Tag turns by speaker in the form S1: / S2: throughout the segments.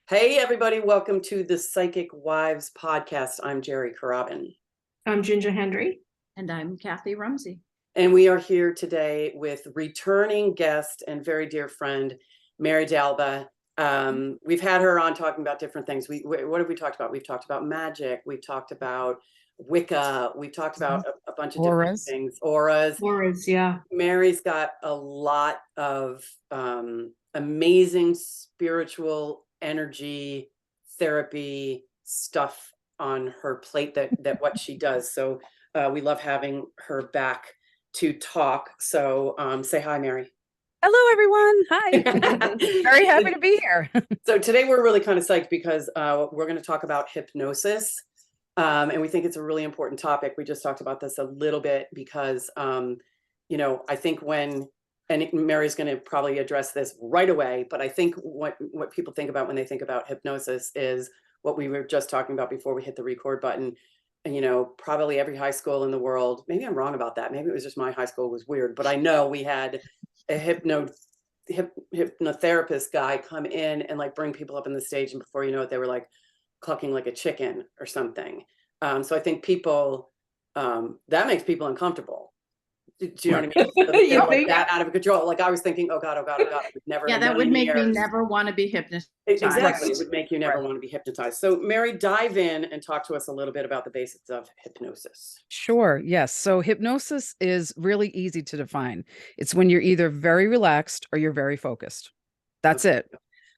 S1: Hey, everybody, welcome to the Psychic Wives podcast. I'm Jerry Carabin.
S2: I'm Ginger Hendry.
S3: And I'm Kathy Rumsey.
S1: And we are here today with returning guest and very dear friend, Mary Dalba. We've had her on talking about different things. What have we talked about? We've talked about magic. We've talked about Wicca. We've talked about a bunch of different things. Auras.
S2: Yeah.
S1: Mary's got a lot of amazing spiritual energy therapy stuff on her plate that what she does. So we love having her back to talk. So say hi, Mary.
S4: Hello, everyone. Hi. Very happy to be here.
S1: So today we're really kind of psyched because we're going to talk about hypnosis. And we think it's a really important topic. We just talked about this a little bit because, I think and Mary's going to probably address this right away, but I think what people think about when they think about hypnosis is what we were just talking about before we hit the record button. And, probably every high school in the world, maybe I'm wrong about that. Maybe it was just my high school was weird, but I know we had a hypnotherapist guy come in and like bring people up on the stage. And before you know it, they were like clucking like a chicken or something. So I think people, that makes people uncomfortable. Do you know what I mean?
S2: You
S1: like
S2: think?
S1: that out of control. Like I was thinking, oh God, I would never.
S3: Yeah, that would make me never want to be hypnotized.
S1: Exactly. It would make you never want to be hypnotized. So Mary, dive in and talk to us a little bit about the basics of hypnosis.
S4: Sure. Yes. So hypnosis is really easy to define. It's when you're either very relaxed or you're very focused. That's it.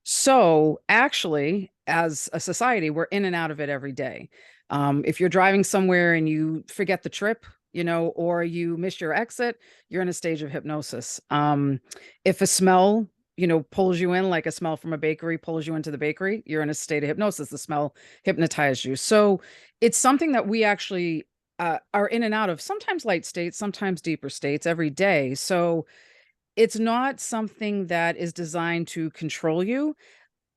S4: So actually, as a society, we're in and out of it every day. If you're driving somewhere and you forget the trip, or you miss your exit, you're in a stage of hypnosis. If a smell, pulls you in, like a smell from a bakery pulls you into the bakery, you're in a state of hypnosis. The smell hypnotized you. So it's something that we actually are in and out of, sometimes light states, sometimes deeper states every day. So it's not something that is designed to control you.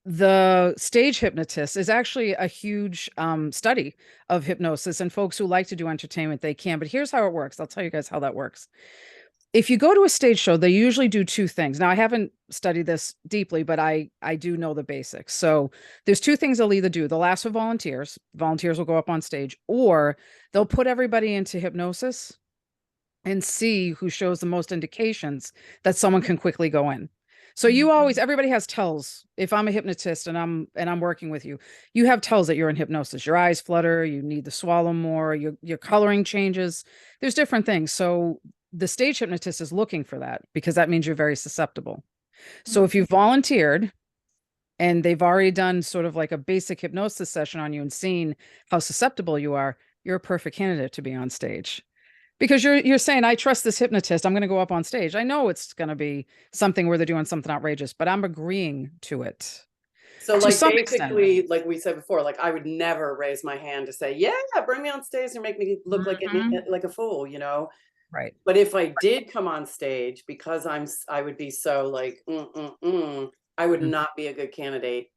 S4: The stage hypnotist is actually a huge study of hypnosis, and folks who like to do entertainment, they can. But here's how it works. I'll tell you guys how that works. If you go to a stage show, they usually do two things. Now, I haven't studied this deeply, but I do know the basics. So there's two things they'll either do. They'll ask for volunteers. Volunteers will go up on stage, or they'll put everybody into hypnosis and see who shows the most indications that someone can quickly go in. So everybody has tells. If I'm a hypnotist and I'm working with you, you have tells that you're in hypnosis. Your eyes flutter, you need to swallow more, your coloring changes. There's different things. So the stage hypnotist is looking for that because that means you're very susceptible. So if you volunteered and they've already done sort of like a basic hypnosis session on you and seen how susceptible you are, you're a perfect candidate to be on stage. Because you're saying, I trust this hypnotist, I'm going to go up on stage. I know it's going to be something where they're doing something outrageous, but I'm agreeing to it.
S1: So like basically, like we said before, like I would never raise my hand to say, yeah, bring me on stage and make me look like a fool,
S4: Right.
S1: But if I did come on stage, because I would be so like, I would not be a good candidate.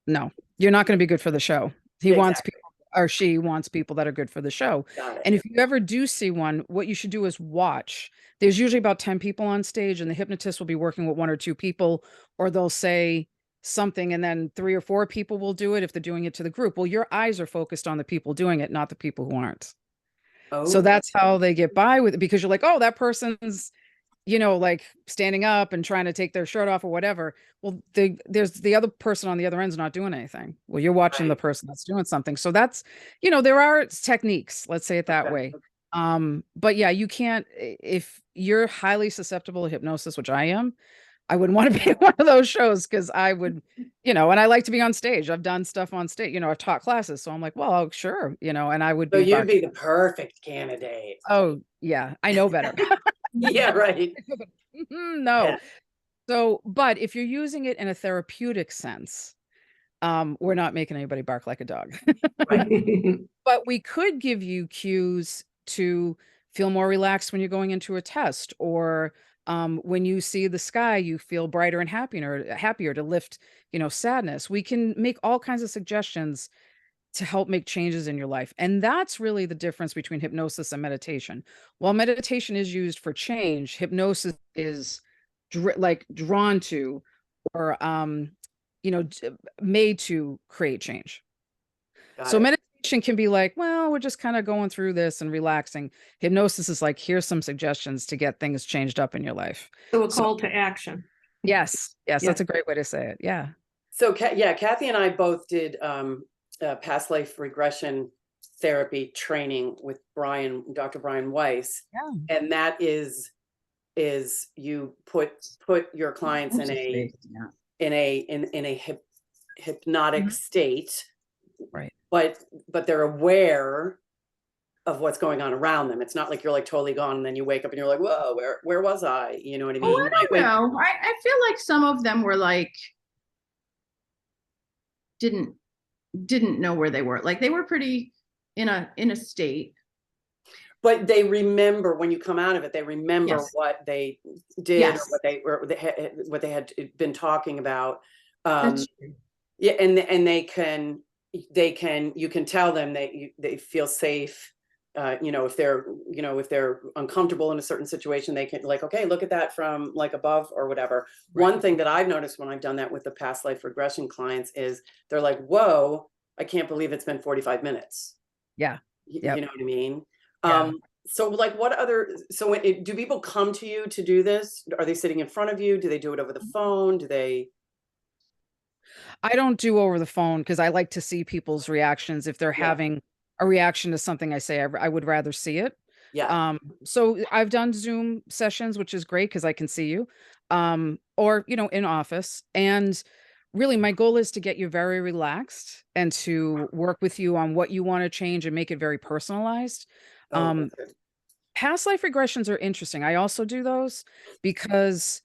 S4: No, you're not going to be good for the show. He wants people, or she wants people that are good for the show. And if you ever do see one, what you should do is watch. There's usually about 10 people on stage, and the hypnotist will be working with one or two people, or they'll say something and then 3 or 4 people will do it if they're doing it to the group. Well, your eyes are focused on the people doing it, not the people who aren't. So that's how they get by with it, because you're like, oh, that person's, like standing up and trying to take their shirt off or whatever. Well, there's the other person on the other end's not doing anything. Well, you're watching the person that's doing something. So that's, there are techniques, let's say it that way. But yeah, you can't, if you're highly susceptible to hypnosis, which I am, I wouldn't want to be at one of those shows because I would, and I like to be on stage. I've done stuff on stage, I've taught classes. So I'm like, well, sure, and I would be.
S1: So you'd be the perfect candidate.
S4: Oh, yeah, I know better.
S1: Yeah, right.
S4: No. Yeah. So, but if you're using it in a therapeutic sense, we're not making anybody bark like a dog.
S1: Right.
S4: But we could give you cues to feel more relaxed when you're going into a test, or when you see the sky, you feel brighter and happier to lift, sadness. We can make all kinds of suggestions to help make changes in your life. And that's really the difference between hypnosis and meditation. While meditation is used for change, hypnosis is drawn to, or made to create change.
S1: Got
S4: So
S1: it.
S4: meditation can be like, well, we're just kind of going through this and relaxing. Hypnosis is like, here's some suggestions to get things changed up in your life.
S2: So a
S4: So-
S2: call to action.
S4: Yes,
S2: Yeah.
S4: that's a great way to say it. Yeah.
S1: So, yeah, Kathy and I both did past life regression therapy training with Dr. Brian Weiss,
S4: Yeah.
S1: and that is you put your clients in a hypnotic
S2: Mhm.
S1: state,
S4: Right.
S1: but they're aware of what's going on around them. It's not like you're like totally gone and then you wake up and you're like, whoa, where was I? You know what I mean?
S3: Oh,
S1: You
S3: I
S1: might
S3: don't
S1: wake-
S3: know. I feel like some of them were like, didn't know where they were. Like they were pretty in a state.
S1: But they remember when you come out of it, they remember
S3: Yes.
S1: what they did
S3: Yes.
S1: or what they had been talking about.
S3: That's true.
S1: Yeah, and they can you can tell them they feel safe. If they're uncomfortable in a certain situation, they can like, okay, look at that from like above or whatever.
S4: Right.
S1: One thing that I've noticed when I've done that with the past life regression clients is they're like, whoa, I can't believe it's been 45 minutes.
S4: Yeah. Yep.
S1: You know what I mean?
S4: Yeah.
S1: So like do people come to you to do this? Are they sitting in front of you? Do they do it over the phone? Do they?
S4: I don't do over the phone because I like to see people's reactions. If they're
S1: Yeah.
S4: having a reaction to something I say, I would rather see it.
S1: Yeah.
S4: So I've done Zoom sessions, which is great because I can see you, or in office. And really, my goal is to get you very relaxed and to work with you on what you want to change and make it very personalized.
S1: Oh, that's good.
S4: Past life regressions are interesting. I also do those because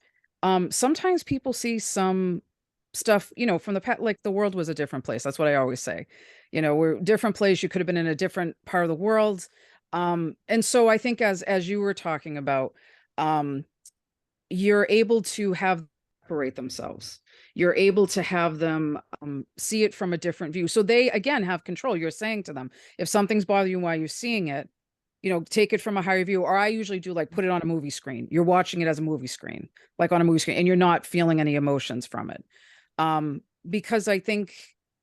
S4: sometimes people see some stuff, from the past, like the world was a different place. That's what I always say. We're a different place. You could have been in a different part of the world. And so I think as you were talking about, you're able to have separate themselves. You're able to have them see it from a different view. So they again have control. You're saying to them, if something's bothering you while you're seeing it, take it from a higher view. Or I usually do like put it on a movie screen. You're watching it as a movie screen, like on a movie screen, and you're not feeling any emotions from it. Because I think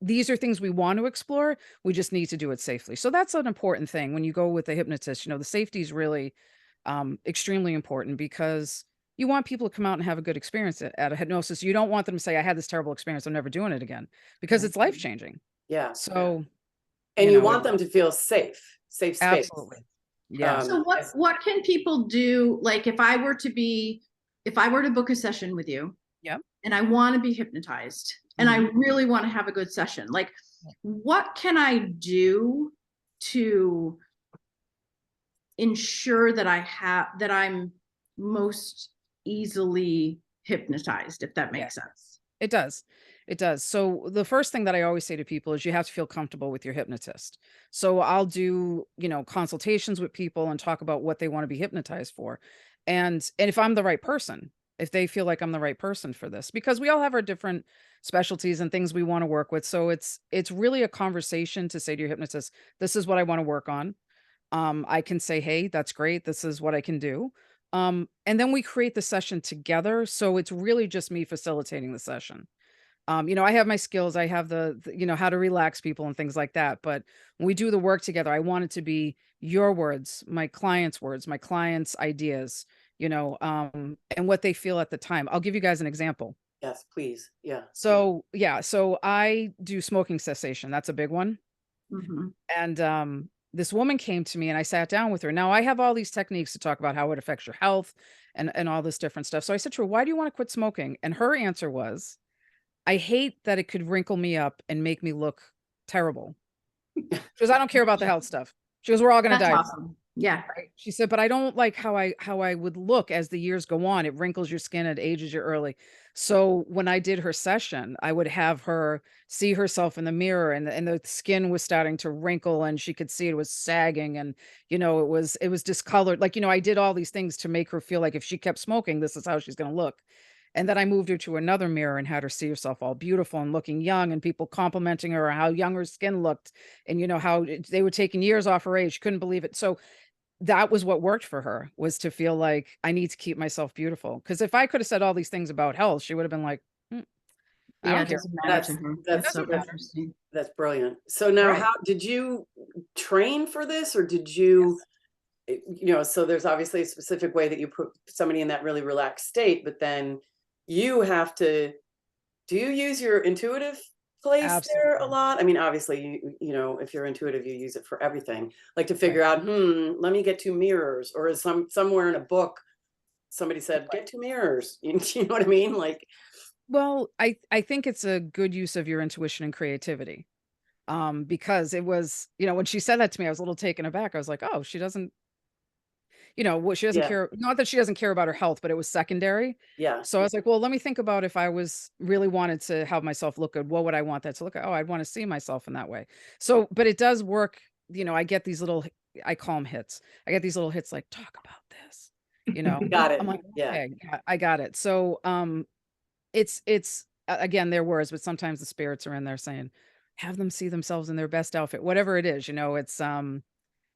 S4: these are things we want to explore. We just need to do it safely. So that's an important thing when you go with a hypnotist. The safety is really extremely important because you want people to come out and have a good experience at a hypnosis. You don't want them to say, I had this terrible experience, I'm never doing it again, because it's life changing.
S1: Yeah.
S4: So,
S1: And you want them to feel safe space.
S4: absolutely. Yeah.
S3: So what can people do? Like if I were to book a session with you,
S4: Yep.
S3: and I want to be hypnotized and I really want to have a good session, like what can I do to ensure that I'm most easily hypnotized, if that makes sense?
S4: It does. It does. So the first thing that I always say to people is you have to feel comfortable with your hypnotist. So I'll do, consultations with people and talk about what they want to be hypnotized for. And if I'm the right person, if they feel like I'm the right person for this, because we all have our different specialties and things we want to work with. So it's really a conversation to say to your hypnotist, this is what I want to work on. I can say, hey, that's great. This is what I can do. And then we create the session together. So it's really just me facilitating the session. I have my skills. I have the how to relax people and things like that. But when we do the work together, I want it to be your words, my client's ideas, and what they feel at the time. I'll give you guys an example.
S1: Yes, please. Yeah.
S4: So I do smoking cessation. That's a big one.
S3: Mm-hmm.
S4: And this woman came to me and I sat down with her. Now I have all these techniques to talk about how it affects your health and all this different stuff. So I said to her, why do you want to quit smoking? And her answer was, I hate that it could wrinkle me up and make me look terrible. She goes, I don't care about the health stuff. She goes, we're all going to die.
S3: Awesome. Yeah.
S4: Right? She said, but I don't like how I would look as the years go on. It wrinkles your skin, it ages you early. So when I did her session, I would have her see herself in the mirror and the skin was starting to wrinkle and she could see it was sagging and, it was discolored. Like, I did all these things to make her feel like if she kept smoking, this is how she's going to look. And then I moved her to another mirror and had her see herself all beautiful and looking young and people complimenting her on how young her skin looked and, how they were taking years off her age. Couldn't believe it. So that was what worked for her, was to feel like I need to keep myself beautiful. Because if I could have said all these things about health, she would have been like, I
S3: Yeah,
S4: don't
S3: it
S4: care.
S3: doesn't matter to
S1: That's-
S3: her.
S1: that's-
S3: That's so
S4: doesn't matter.
S3: interesting.
S1: That's brilliant. So now,
S4: Right.
S1: how did you train for this, or did you, so there's obviously a specific way that you put somebody in that really relaxed state, but then you have to, do you use your intuitive place there a
S4: Absolutely.
S1: lot? I mean, obviously, if you're intuitive, you use it for everything, like to figure
S4: Right.
S1: out, let me get 2 mirrors, or is somewhere in a book, somebody said, get 2 mirrors. You know what I mean? Like,
S4: Well, I think it's a good use of your intuition and creativity. Because it was, when she said that to me, I was a little taken aback. I was like, oh, she doesn't, what she doesn't
S1: yeah,
S4: care. Not that she doesn't care about her health, but it was secondary.
S1: yeah,
S4: So I was like, well, let me think about if I was really wanted to have myself look good, what would I want that to look at? Oh, I'd want to see myself in that way. So, but it does work. I get these little, I call them hits. I get these little hits like, talk about this,
S1: got it.
S4: I'm like,
S1: Yeah,
S4: okay, yeah, I got it. So, it's again, their words, but sometimes the spirits are in there saying, have them see themselves in their best outfit, whatever it is, it's,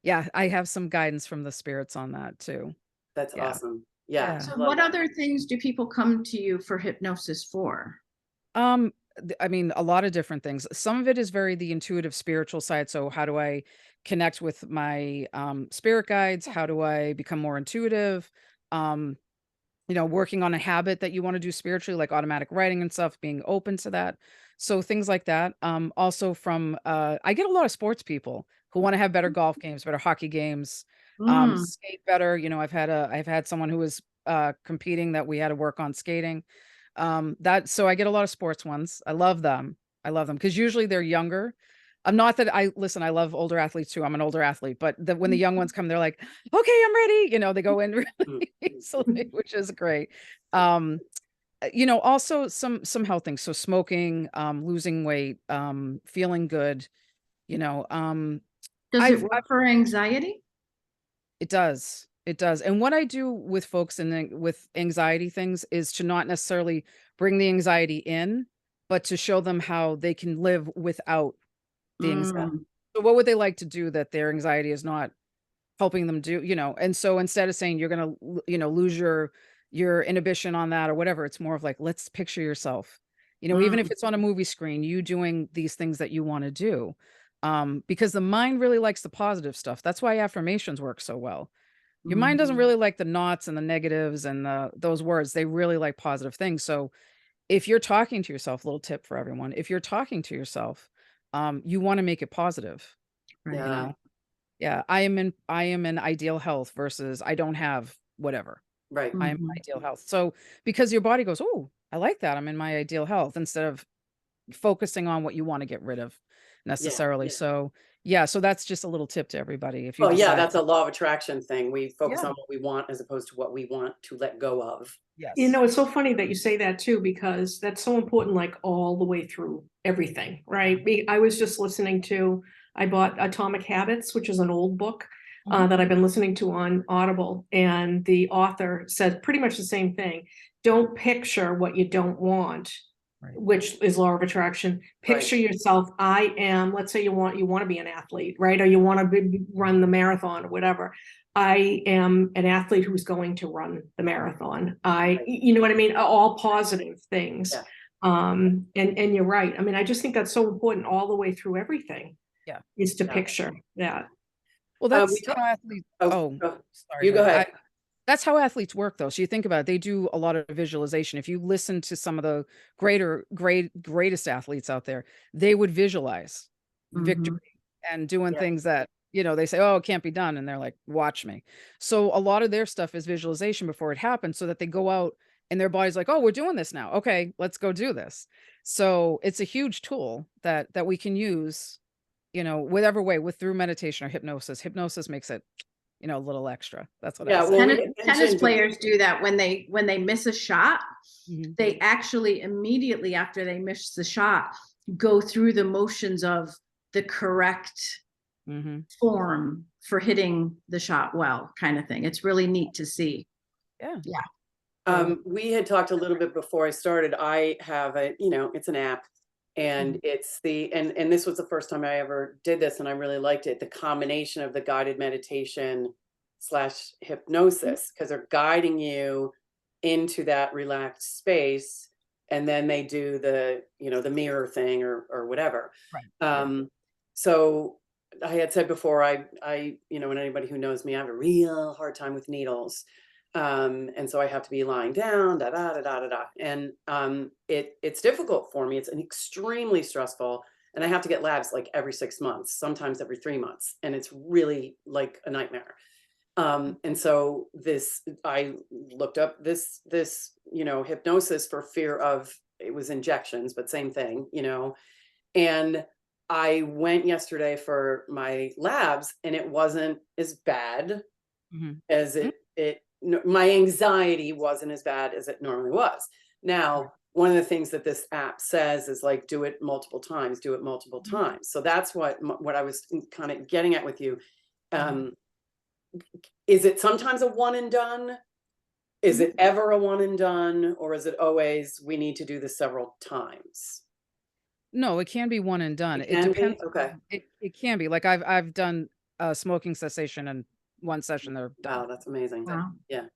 S4: yeah, I have some guidance from the spirits on that too.
S1: that's
S4: Yeah.
S1: awesome. Yeah,
S4: Yeah.
S3: So
S1: I love
S3: what
S1: that.
S3: other things do people come to you for hypnosis for?
S4: I mean, a lot of different things. Some of it is very the intuitive spiritual side. So how do I connect with my spirit guides? How do I become more intuitive? Um, working on a habit that you want to do spiritually, like automatic writing and stuff, being open to that. So things like that. Also from I get a lot of sports people who want to have better golf games, better hockey games,
S3: Mm,
S4: skate better. I've had someone who was competing that we had to work on skating. So I get a lot of sports ones. I love them. I love them because usually they're younger. I'm not that I listen, I love older athletes too. I'm an older athlete, but when the young ones come, they're like, okay, I'm ready. They go in really easily, which is great. Um, also some health things. So smoking, losing weight, feeling good, you know, um,
S3: does it
S4: I've,
S3: work for anxiety?
S4: it does. It does. And what I do with folks with anxiety things is to not necessarily bring the anxiety in, but to show them how they can live without the anxiety.
S3: Mm,
S4: So what would they like to do that their anxiety is not helping them do, and so instead of saying you're going to, lose your inhibition on that or whatever, it's more of like, let's picture yourself, even if
S3: mm,
S4: it's on a movie screen, you doing these things that you want to do. Because the mind really likes the positive stuff. That's why affirmations work so well. Your mind doesn't
S3: mhm.
S4: really like the knots and the negatives and those words. They really like positive things. So if you're talking to yourself, little tip for everyone, if you're talking to yourself, you want to make it positive,
S3: Right.
S4: you
S1: Yeah,
S4: know? Yeah, I am in ideal health versus I don't have whatever.
S1: right.
S4: I am in
S3: Mhm.
S4: ideal health. So because your body goes, "Oh, I like that. I'm in my ideal health," instead of focusing on what you want to get rid of
S1: Yeah.
S4: necessarily. So, yeah, so that's just a little tip to everybody if you
S1: Well, yeah,
S4: decide
S1: that's a law of attraction thing. We focus
S4: Yeah.
S1: on what we want as opposed to what we want to let go of.
S4: Yes.
S2: It's so funny that you say that too, because that's so important, like all the way through everything, right? I was just I bought Atomic Habits, which is an old book
S4: Mhm.
S2: that I've been listening to on Audible. And the author said pretty much the same thing. Don't picture what you don't want,
S4: Right.
S2: which is law of attraction. Picture
S1: Right.
S2: yourself, let's say you want to be an athlete, right? Or you want to run the marathon or whatever. I am an athlete who's going to run the marathon. You know what I mean? All positive things.
S1: Yeah.
S2: And you're right. I mean, I just think that's so important all the way through everything
S4: Yeah.
S2: is to
S1: Yeah.
S2: picture that.
S4: Well,
S1: We
S4: that's
S1: talk-
S4: how athletes
S1: Oh,
S4: sorry.
S1: you go ahead.
S4: That's how athletes work though. So you think about it, they do a lot of visualization. If you listen to some of the greatest athletes out there, they would visualize victory
S3: Mhm.
S4: and doing
S1: Yeah.
S4: things that, they say, "Oh, it can't be done." And they're like, "Watch me." So a lot of their stuff is visualization before it happens so that they go out and their body's like, "Oh, we're doing this now. Okay, let's go do this." So it's a huge tool that we can use, whatever way, through meditation or hypnosis. Hypnosis makes it, a little extra. That's what I
S1: Yeah,
S4: say.
S1: well,
S3: Tennis,
S1: we had
S3: tennis
S1: mentioned-
S3: players do that when they miss a shot.
S4: Mhm.
S3: They actually immediately after they miss the shot go through the motions of the correct
S4: Mhm.
S3: form for hitting the shot well, kind of thing. It's really neat to see.
S4: Yeah.
S1: We had talked a little bit before I started. I have it's an app, and it's and this was the first time I ever did this, and I really liked it. The combination of the guided meditation / hypnosis, because they're guiding you into that relaxed space. and then they do the, the mirror thing or whatever.
S4: Right. Yeah.
S1: So I had said before, and anybody who knows me, I have a real hard time with needles. And so I have to be lying down, da da da da da da. And it's difficult for me. It's an extremely stressful, and I have to get labs like every 6 months, sometimes every 3 months, and it's really like a nightmare. And so I looked up this hypnosis for fear of, it was injections, but same thing, and I went yesterday for my labs, and it wasn't as bad as my anxiety wasn't as bad as it normally was. Now, one of the things that this app says is like, do it multiple times, do it multiple times. So that's what I was kind of getting at with you. Is it sometimes a one and done? Is it ever a one and done? Or is it always, we need to do this several times?
S4: No, it can be one and done.
S1: It
S4: It
S1: can be?
S4: depends.
S1: Okay.
S4: It can be. Like I've done smoking cessation in one session. They're done.
S1: Wow, that's amazing.
S2: Wow.
S1: Yeah.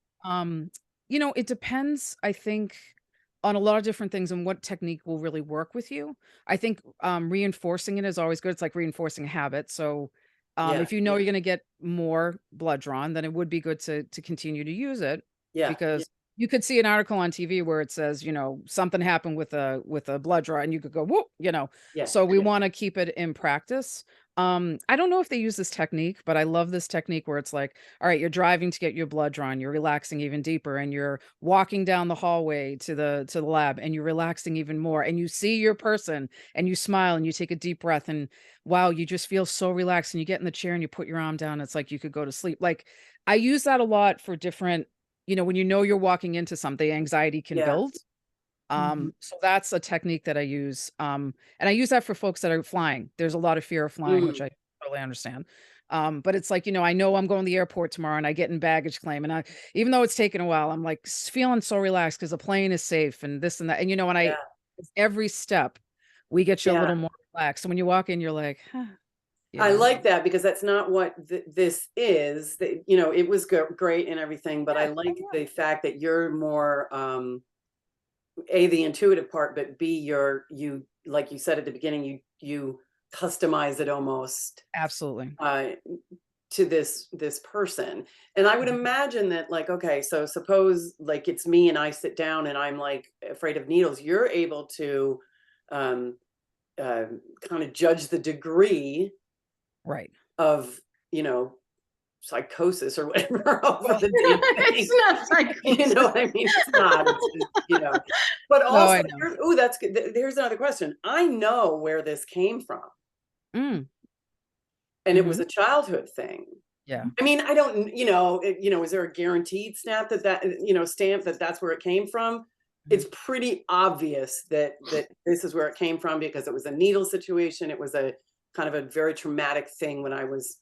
S4: It depends, I think, on a lot of different things and what technique will really work with you. I think reinforcing it is always good. It's like reinforcing a habit. So
S1: Yeah.
S4: if you know you're going to get more blood drawn, then it would be good to continue to use it,
S1: Yeah.
S4: because you could see an article on TV where it says, something happened with a blood draw, and you could go, whoop,
S1: Yeah.
S4: So we want to keep it in practice. I don't know if they use this technique, but I love this technique where it's like, all right, you're driving to get your blood drawn, you're relaxing even deeper, and you're walking down the hallway to the lab, and you're relaxing even more, and you see your person, and you smile, and you take a deep breath, and wow, you just feel so relaxed, and you get in the chair and you put your arm down. It's like you could go to sleep. Like I use that a lot for different, when you're walking into something, anxiety can
S1: Yeah.
S4: build. So that's a technique that I use. And I use that for folks that are flying. There's a lot of fear of flying, which I totally understand. But it's like, I know I'm going to the airport tomorrow, and I get in baggage claim, and even though it's taken a while, I'm like feeling so relaxed because the plane is safe and this and that. And
S1: Yeah.
S4: every step we get you a
S1: Yeah.
S4: little more relaxed. So when you walk in, you're like, huh,
S1: I like that, because that's not what this is. It was great and everything, but I like the fact that you're more, A, the intuitive part, but B, you, like you said at the beginning, you customize it almost
S4: Absolutely.
S1: to this person. And I would imagine that, like, okay, so suppose like it's me and I sit down and I'm like afraid of needles, you're able to kind of judge the degree
S4: Right.
S1: of, psychosis or whatever over the
S3: It's not psychosis.
S1: you know what I mean? It's not, it's just, but
S4: No,
S1: also,
S4: I know.
S1: oh, that's good. Here's another question. I know where this came from,
S4: Mm,
S1: and it was a childhood thing.
S4: yeah.
S1: I mean, I don't, is there a guaranteed stamp that that's where it came from? It's pretty obvious that this is where it came from, because it was a needle situation. It was a kind of a very traumatic thing when I was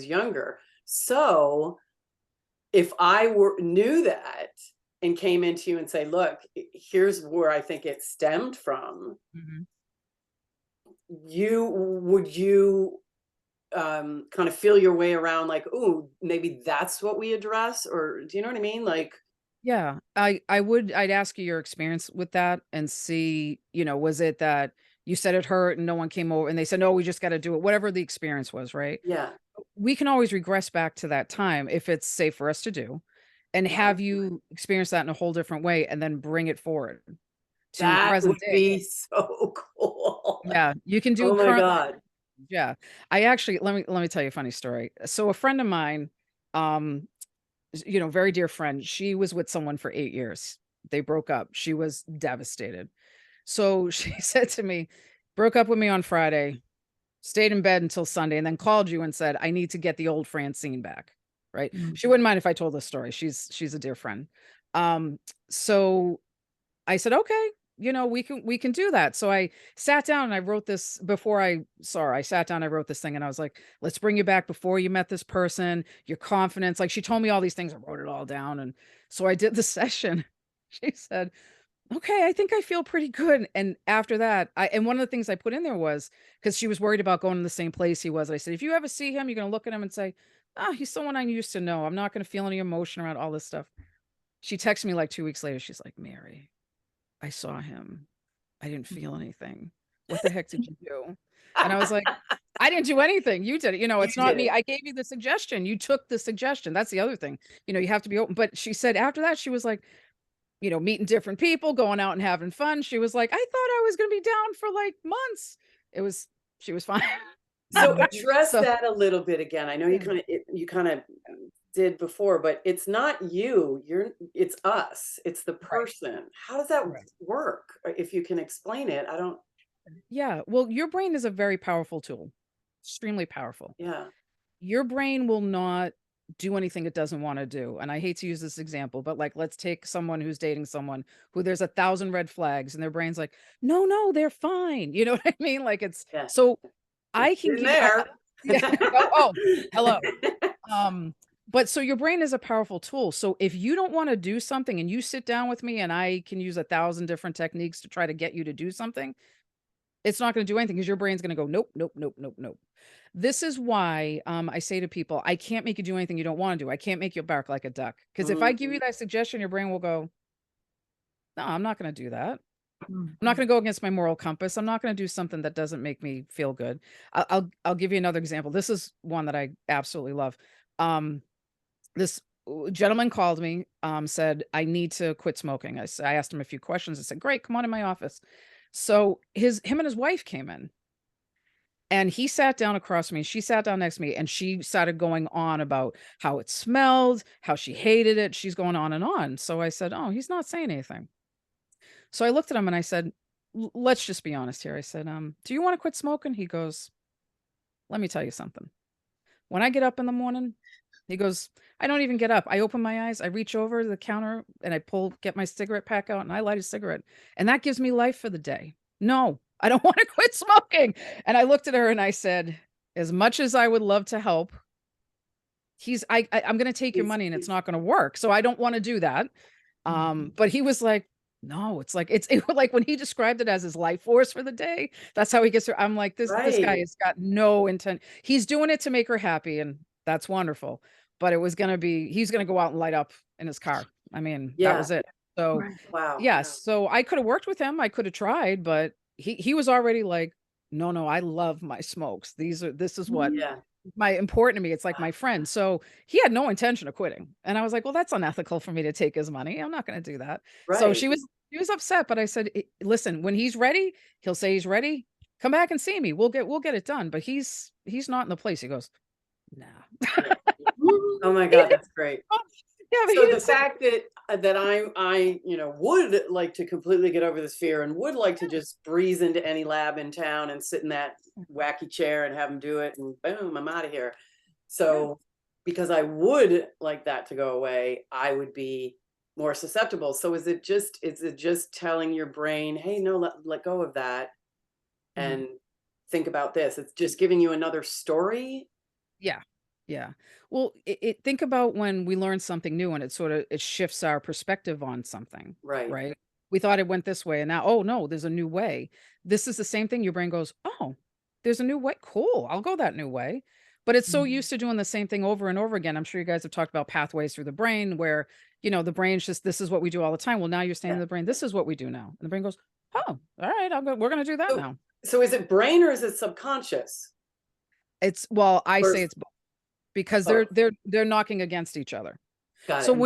S1: younger. So if I knew that and came into you and say, look, here's where I think it stemmed from, would you kind of feel your way around, like, oh, maybe that's what we address? Or do you know what I mean? Like,
S4: Yeah, I'd ask you your experience with that and see, was it that you said it hurt and no one came over and they said, no, we just got to do it, whatever the experience was, right?
S1: yeah,
S4: We can always regress back to that time if it's safe for us to do, and have you experience that in a whole different way and then bring it forward to
S1: that
S4: present
S1: would
S4: day.
S1: be so cool.
S4: Yeah, you can do
S1: Oh my
S4: current.
S1: God.
S4: Yeah. I actually, let me tell you a funny story. So a friend of mine, um, very dear friend, she was with someone for 8 years. They broke up. She was devastated. So she said to me, broke up with me on Friday, stayed in bed until Sunday, and then called you and said, I need to get the old Francine back. Right. She wouldn't mind if I told this story. She's a dear friend. So I said, okay, we can do that. So I sat down and I wrote this before I saw her. I sat down, I wrote this thing, and I was like, let's bring you back before you met this person, your confidence. Like, she told me all these things. I wrote it all down. And so I did the session. She said, okay, I think I feel pretty good. And after that, and one of the things I put in there was, because she was worried about going to the same place he was. I said, if you ever see him, you're going to look at him and say, he's someone I used to know. I'm not going to feel any emotion around all this stuff. She texted me like 2 weeks later. She's like, Mary, I saw him. I didn't feel anything. What the heck did you do? And I was like, I didn't do anything. You did it. You know,
S1: You
S4: it's not
S1: did
S4: me.
S1: it.
S4: I gave you the suggestion. You took the suggestion. That's the other thing. You know, you have to be open. But she said after that, she was like, you know, meeting different people, going out and having fun. She was like, I thought I was going to be down for like months. It was, she was fine.
S1: So address
S4: So
S1: that a little bit again. I know
S4: yeah,
S1: you kind of did before, but it's not you. It's us. It's the
S4: right,
S1: person. How does that
S4: right.
S1: work? If you can explain it, I don't.
S4: Yeah. Well, your brain is a very powerful tool, extremely powerful.
S1: Yeah.
S4: Your brain will not do anything it doesn't want to do. And I hate to use this example, but like, let's take someone who's dating someone who there's 1,000 red flags and their brain's like, no, no, they're fine. You know what I mean? Like it's
S1: Yeah.
S4: so I
S1: It's
S4: can
S1: in
S4: give
S1: there.
S4: yeah. Oh, hello. But so your brain is a powerful tool. So if you don't want to do something and you sit down with me and I can use 1,000 different techniques to try to get you to do something, it's not going to do anything because your brain's going to go, nope, nope, nope, nope, nope. This is why I say to people, I can't make you do anything you don't want to do. I can't make you bark like a duck. Because if I give
S1: Mhm.
S4: you that suggestion, your brain will go, no, I'm not going to do that. I'm not
S3: Mhm.
S4: going to go against my moral compass. I'm not going to do something that doesn't make me feel good. I'll give you another example. This is one that I absolutely love. This gentleman called me, said, I need to quit smoking. I asked him a few questions. I said, great, come on in my office. So him and his wife came in and he sat down across from me. She sat down next to me and she started going on about how it smelled, how she hated it. She's going on and on. So I said, oh, he's not saying anything. So I looked at him and I said, Let's just be honest here." I said, "Do you wanna quit smoking?" He goes, "Let me tell you something. When I get up in the morning," he goes, "I don't even get up. I open my eyes, I reach over to the counter, and I get my cigarette pack out, and I light a cigarette, and that gives me life for the day. No, I don't wanna quit smoking." And I looked at her and I said, "As much as I would love to help, I'm gonna take your money and it's
S1: He's
S4: not gonna work, so I don't wanna do that." But he was like, "No, it's like like when he described it as his life force for the day, that's how he gets her." I'm like, "This guy
S1: right.
S4: has got no intent." He's doing it to make her happy, and that's wonderful, but it was gonna be he's gonna go out and light up in his car. I mean, that
S1: Yeah.
S4: was it. So,
S3: Right.
S1: Wow.
S4: yeah, so I coulda worked with him, I coulda tried, but he was already like, "No, no, I love my smokes. This is what
S3: Mhm.
S1: Yeah.
S4: my important to me, it's like my friend." So, he had no intention of quitting, and I was like, "Well, that's unethical for me to take his money, I'm not gonna do that." So,
S1: Right.
S4: she was upset, but I said, Listen, when he's ready, he'll say he's ready, come back and see me, we'll get it done, but he's not in the place." He goes, "Nah."
S1: Yeah.
S3: Mhm.
S1: Oh my God, that's great.
S4: Yeah, but he
S1: So the
S4: didn't say
S1: fact that I would like to completely get over this fear and would like to just breeze into any lab in town and sit in that wacky chair and have them do it and boom, I'm out of here.
S4: yeah.
S1: So because I would like that to go away, I would be more susceptible. So is it just telling your brain, hey, no, let go of that
S4: Mhm.
S1: and think about this? It's just giving you another story.
S4: Yeah. Yeah. Well, think about when we learn something new and it shifts our perspective on something,
S1: Right.
S4: right? We thought it went this way and now, oh no, there's a new way. This is the same thing. Your brain goes, oh, there's a new way. Cool. I'll go that new way. But it's so
S3: Mhm.
S4: used to doing the same thing over and over again. I'm sure you guys have talked about pathways through the brain where, the brain's just, this is what we do all the time. Well, now you're saying
S1: Yeah.
S4: to the brain, this is what we do now. And the brain goes, oh, all right, we're going to do that
S1: So
S4: now.
S1: so is it brain or is it subconscious?
S4: Well, I
S1: Or
S4: say it's because
S1: both?
S4: they're knocking against each other.
S1: Got
S4: So
S1: it.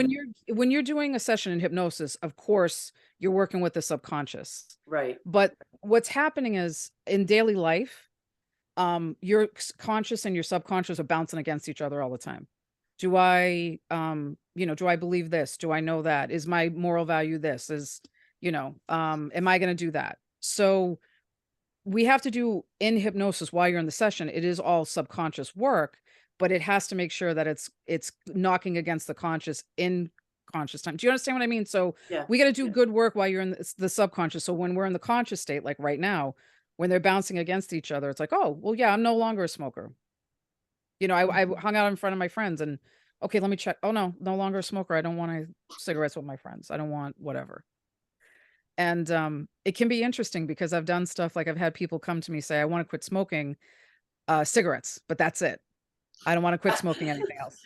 S4: when you're doing a session in hypnosis, of course, you're working with the subconscious.
S1: Right.
S4: But what's happening is in daily life, your conscious and your subconscious are bouncing against each other all the time. Do I believe this? Do I know that? Is my moral value this? Am I going to do that? So we have to do in hypnosis while you're in the session, it is all subconscious work, but it has to make sure that it's knocking against the conscious in conscious time. Do you understand what I mean? So
S1: Yeah.
S4: we got to do good work while you're in the subconscious. So when we're in the conscious state, like right now, when they're bouncing against each other, it's like, oh, well, yeah, I'm no longer a smoker. I
S3: Mhm.
S4: hung out in front of my friends and okay, let me check. Oh no, no longer a smoker. I don't want cigarettes with my friends. I don't want whatever. And, it can be interesting because I've done stuff like I've had people come to me say, "I wanna quit smoking, cigarettes, but that's it. I don't wanna quit smoking anything else."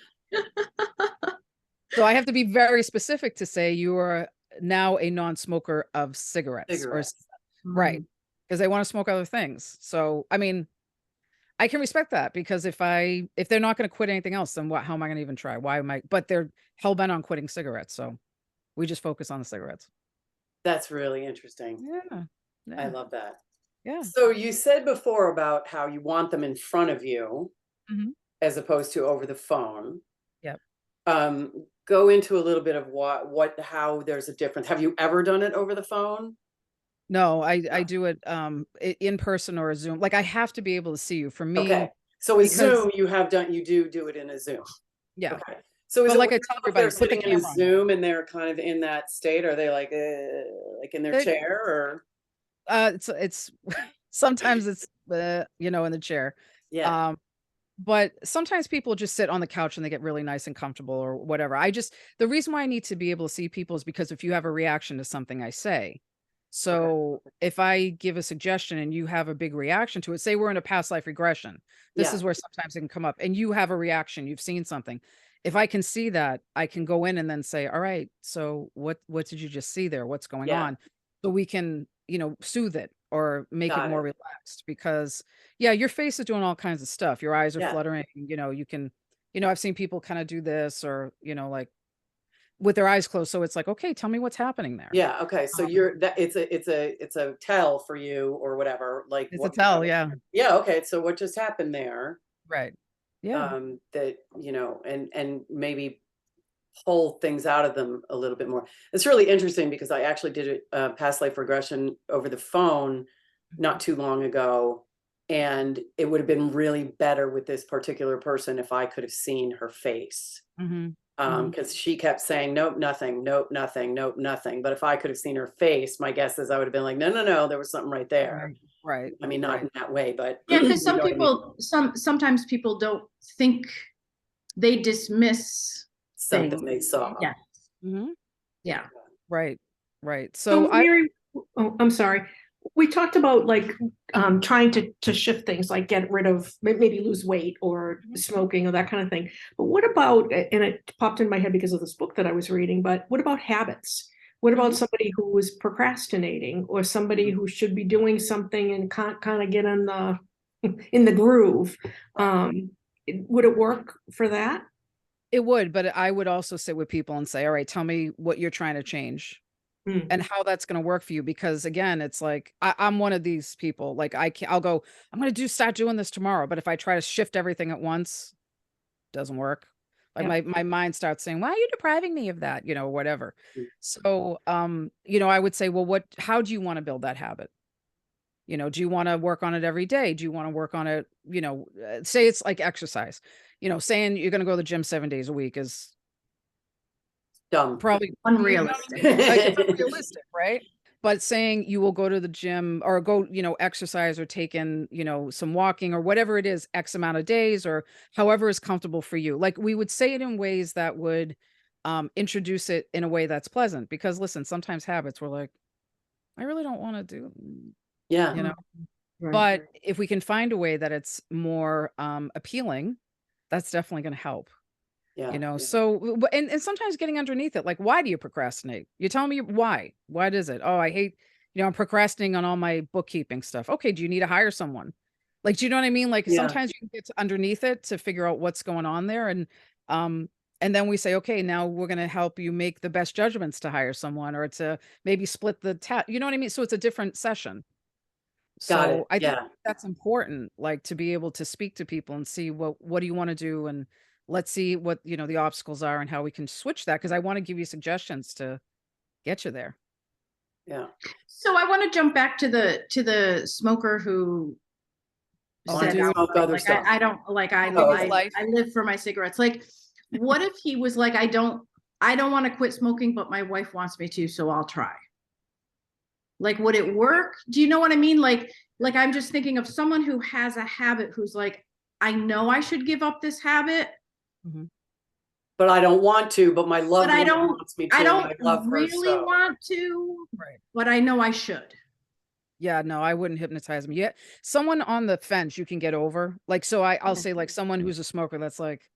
S4: So I have to be very specific to say now a non-smoker of cigarettes or
S1: Cigarettes.
S4: right, because they want to smoke other things. So, I mean, I can respect that because if they're not going to quit anything else, then how am I going to even try? Why am I? But they're hell bent on quitting cigarettes, so we just focus on the cigarettes.
S1: That's really interesting.
S4: Yeah,
S1: I
S4: yeah,
S1: love that.
S4: yeah.
S1: So you said before about how you want them in front of you
S4: Mhm.
S1: as opposed to over the phone.
S4: Yep.
S1: Go into a little bit of how there's a difference. Have you ever done it over the phone?
S4: No, I
S1: No.
S4: do it in person or a Zoom. Like I have to be able to see you. For
S1: Okay.
S4: me,
S1: So a
S4: because
S1: Zoom, you do it in a Zoom.
S4: yeah.
S1: Okay. So is
S4: But
S1: it
S4: like I
S1: weird
S4: tell
S1: if they're
S4: everybody, put the
S1: sitting in a
S4: camera on.
S1: Zoom and they're kind of in that state? Are they like in their
S4: They
S1: chair or?
S4: it's sometimes it's in the chair.
S1: Yeah.
S4: Um but sometimes people just sit on the couch and they get really nice and comfortable or whatever. The reason why I need to be able to see people is because if you have a reaction to something I say.
S1: Okay.
S4: So if I give a suggestion and you have a big reaction to it, say we're in a past life regression, this
S1: Yeah.
S4: is where sometimes it can come up and you have a reaction, you've seen something. If I can see that, I can go in and then say, all right, so what did you just see there? What's going
S1: Yeah.
S4: on? So we can, soothe it or make it
S1: Got
S4: more
S1: it.
S4: relaxed because yeah, your face is doing all kinds of stuff. Your eyes are
S1: Yeah.
S4: fluttering, you can, I've seen people kind of do this or, like with their eyes closed. So it's like, okay, tell me what's happening there.
S1: Yeah. Okay. So
S4: Um,
S1: it's a tell for you or whatever. Like
S4: it's a tell, yeah.
S1: yeah. Okay. So what just happened there?
S4: Right. Yeah.
S1: That, and maybe pull things out of them a little bit more. It's really interesting because I actually did a past life regression over the phone not too long ago. And it would have been really better with this particular person if I could have seen her face.
S4: Mhm.
S1: Because she kept saying, nope, nothing, nope, nothing, nope, nothing. But if I could have seen her face, my guess is I would have been like, no, no, no, there was something right there.
S4: Right. Right.
S1: I mean, not
S4: Right.
S1: in that way, but
S3: Yeah, because
S1: you know what I mean?
S3: sometimes people don't think, they dismiss
S1: Something
S3: things.
S1: they saw.
S3: Yeah,
S4: Mhm.
S3: yeah.
S4: Right. Right.
S2: So
S4: So I
S2: Mary, oh, I'm sorry. We talked about like trying to shift things, like get rid of maybe lose weight or smoking or that kind of thing. But what about, and it popped in my head because of this book that I was reading, but what about habits? What about somebody who is procrastinating or somebody who should be doing something and can't kind of get in the groove? Would it work for that?
S4: it would, but I would also sit with people and say, all right, tell me what you're trying to change
S2: Hmm.
S4: and how that's going to work for you. Because again, it's like, I'm one of these people, like I'll go, I'm going to start doing this tomorrow. But if I try to shift everything at once, doesn't work. Like
S2: Yeah.
S4: my mind starts saying, why are you depriving me of that? Whatever. So, I would say, well, how do you want to build that habit? Do you want to work on it every day? Do you want to work on it, say it's like exercise, saying you're going to go to the gym 7 days a week is
S1: Dumb.
S4: probably,
S3: Unrealistic.
S4: it's unrealistic, right? But saying you will go to the gym or go, exercise or take in, some walking or whatever it is, X amount of days or however is comfortable for you. Like we would say it in ways that would introduce it in a way that's pleasant. Because listen, sometimes habits we're like, I really don't want to do,
S1: Yeah.
S4: you know.
S2: Right.
S4: But if we can find a way that it's more appealing, that's definitely going to help.
S1: Yeah.
S4: So and sometimes getting underneath it, like, why do you procrastinate? You're telling me why? What is it? Oh, I hate, I'm procrastinating on all my bookkeeping stuff. Okay, do you need to hire someone? Like, do you know what I mean? Like
S1: Yeah.
S4: sometimes you can get underneath it to figure out what's going on there. And then we say, okay, now we're going to help you make the best judgments to hire someone or to maybe split the task. You know what I mean? So it's a different session.
S1: Got it.
S4: So I think
S1: Yeah.
S4: that's important, like to be able to speak to people and see what do you want to do and let's see what the obstacles are and how we can switch that because I want to give you suggestions to get you there.
S1: Yeah.
S3: So I want to jump back to the smoker who
S1: Want
S3: said,
S1: to smoke other
S3: like,
S1: stuff.
S3: I don't like, I
S1: Oh, okay.
S3: I live for my cigarettes. Like, what if he was like, I don't want to quit smoking, but my wife wants me to, so I'll try. Like, would it work? Do you know what I mean? Like I'm just thinking of someone who has a habit who's like, I know I should give up this habit,
S1: But I don't want to, but my loved
S3: but
S1: one wants me to.
S3: I
S1: and
S3: don't
S1: love her
S3: really
S1: so.
S3: want to,
S4: Right.
S3: but I know I should.
S4: Yeah, no, I wouldn't hypnotize them yet. Someone on the fence you can get over. Like, so I'll say like someone who's a smoker that's like,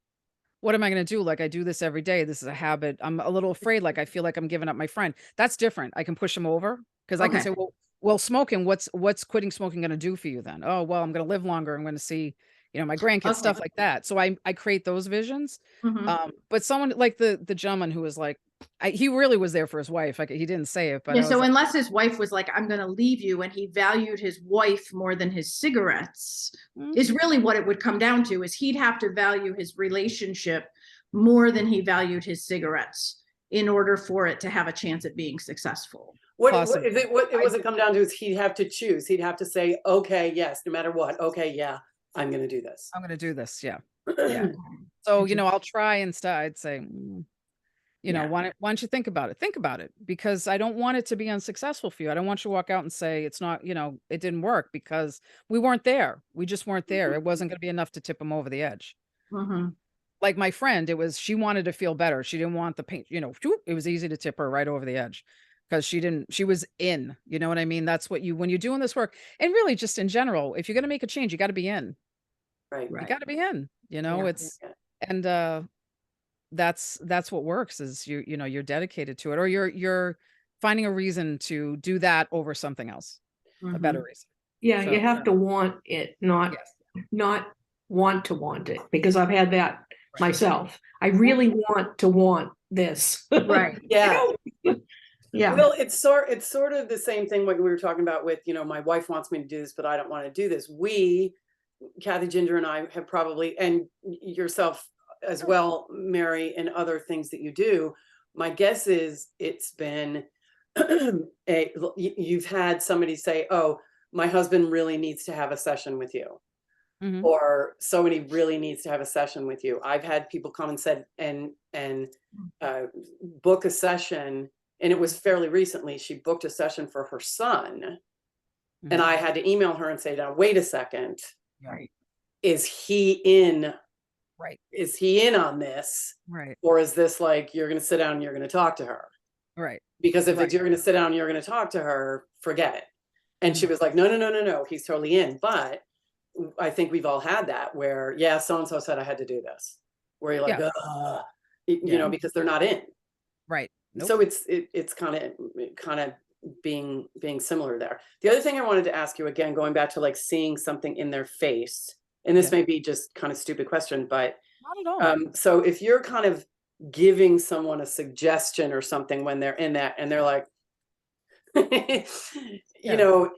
S4: what am I going to do? Like, I do this every day. This is a habit. I'm a little afraid. Like, I feel like I'm giving up my friend. That's different. I can push them over because I can
S3: Okay.
S4: say, well, smoking, what's quitting smoking going to do for you then? Oh, well, I'm going to live longer. I'm going to see, my grandkids,
S3: Okay.
S4: stuff like that. So I create those visions.
S3: Mhm.
S4: But someone like the gentleman who was like, he really was there for his wife. Like, he didn't say it, but
S3: Yeah,
S4: I was
S3: so
S4: like,
S3: unless his wife was like, I'm gonna leave you, and he valued his wife more than his cigarettes,
S4: "Mm,
S3: is really what it would come down to, is he'd have to value his relationship more than he valued his cigarettes in order for it to have a chance at being successful.
S1: What
S4: possibly."
S1: is it? What it
S4: I-
S1: was it come down to is he'd have to choose. He'd have to say, okay, yes, no matter what. Okay, yeah, I'm going to do this.
S4: I'm going to do this. Yeah. Yeah. So, I'll try instead. I'd say,
S3: Yeah.
S4: why don't you think about it? Think about it, because I don't want it to be unsuccessful for you. I don't want you to walk out and say it's not, it didn't work because we weren't there. We just weren't there. It wasn't going to be enough to tip them over the edge.
S3: Mhm.
S4: Like my friend, she wanted to feel better. She didn't want the pain, it was easy to tip her right over the edge because she was in, you know what I mean? That's what when you're doing this work, and really just in general, if you're going to make a change, you got to be in.
S1: Right.
S4: You
S3: Right.
S4: got to be in,
S1: Yeah.
S4: it's,
S1: Yeah.
S4: and, that's what works is you're dedicated to it, or you're finding a reason to do that over something else, a better
S3: Mhm.
S4: reason.
S2: Yeah, you
S4: So,
S2: have to want it, not
S4: yes,
S2: want it, because I've had that
S4: right.
S2: myself. I really want to want this.
S3: Right.
S1: Yeah.
S2: Yeah.
S1: Well, it's sort of the same thing what we were talking about with, my wife wants me to do this, but I don't want to do this. Kathy, Ginger, and I have probably, and yourself as well, Mary, and other things that you do. My guess is it's been you've had somebody say, "Oh, my husband really needs to have a session with you,"
S4: Mhm.
S1: or somebody really needs to have a session with you. I've had people come and said and uh, book a session, and it was fairly recently. She booked a session for her son, and
S4: Mhm.
S1: I had to email her and say, "Now, wait a second.
S2: Right.
S1: Is he in?
S4: Right.
S1: Is he in on this,
S4: Right.
S1: or is this like you're going to sit down and you're going to talk to her?"
S4: Right.
S1: Because if
S4: Right.
S1: you're going to sit down and you're going to talk to her, forget it. And she
S4: Mhm.
S1: was like, "No, no, no, no, no. He's totally in." But I think we've all had that where, yeah, so and so said I had to do this, where you're like,
S4: Yeah.
S3: Yeah.
S1: because they're not in.
S4: Right. Nope.
S1: So it's kind of being similar there. The other thing I wanted to ask you, again, going back to like seeing something in their face, and this
S4: Yeah.
S1: may be just kind of stupid question, but
S4: Not at all.
S1: so if you're kind of giving someone a suggestion or something when they're in that and they're like, you
S4: Yeah.
S1: know,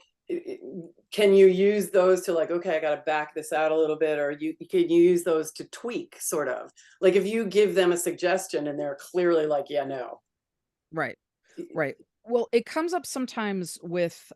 S1: can you use those to like, okay, I got to back this out a little bit, or can you use those to tweak, sort of like if you give them a suggestion and they're clearly like, yeah, no.
S4: Right. Right. Well, it comes up sometimes with